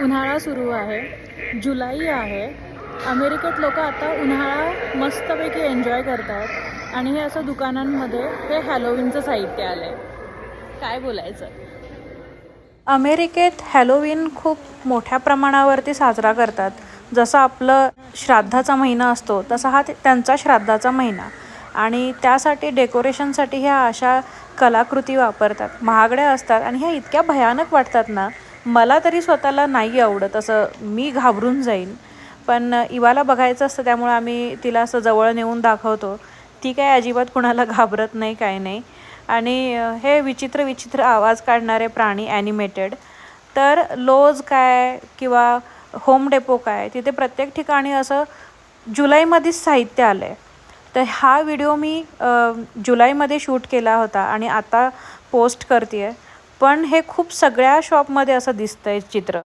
उन्हाळा सुरू आहे, जुलै आहे. अमेरिकेत लोक आता उन्हाळा मस्तपैकी एन्जॉय करतात आणि हे असं दुकानांमध्ये हे हॅलोवीनचं साहित्य आलं आहे. काय बोलायचं. अमेरिकेत हॅलोवीन खूप मोठ्या प्रमाणावरती साजरा करतात. जसं आपलं श्राद्धाचा महिना असतो तसा हा त्यांचा श्राद्धाचा महिना, आणि त्यासाठी डेकोरेशनसाठी ह्या अशा कलाकृती वापरतात. महागड्या असतात आणि ह्या इतक्या भयानक वाटतात ना, मला तरी स्वतःला नाही आवडत. असं मी घाबरून जाईन. पण इवाला बघायचं असतं त्यामुळे आम्ही तिला असं जवळ नेऊन दाखवतो. ती काय अजिबात कुणाला घाबरत नाही, काय नाही. आणि हे विचित्र विचित्र आवाज काढणारे प्राणी ॲनिमेटेड, तर लोज काय किंवा होम डेपो काय, तिथे प्रत्येक ठिकाणी असं जुलैमध्येच साहित्य आलं आहे. तर हा व्हिडिओ मी जुलैमध्ये शूट केला होता आणि आता पोस्ट करते आहे. पण हे खूप सगळ्या शॉपमध्ये असं दिसतं आहे चित्र.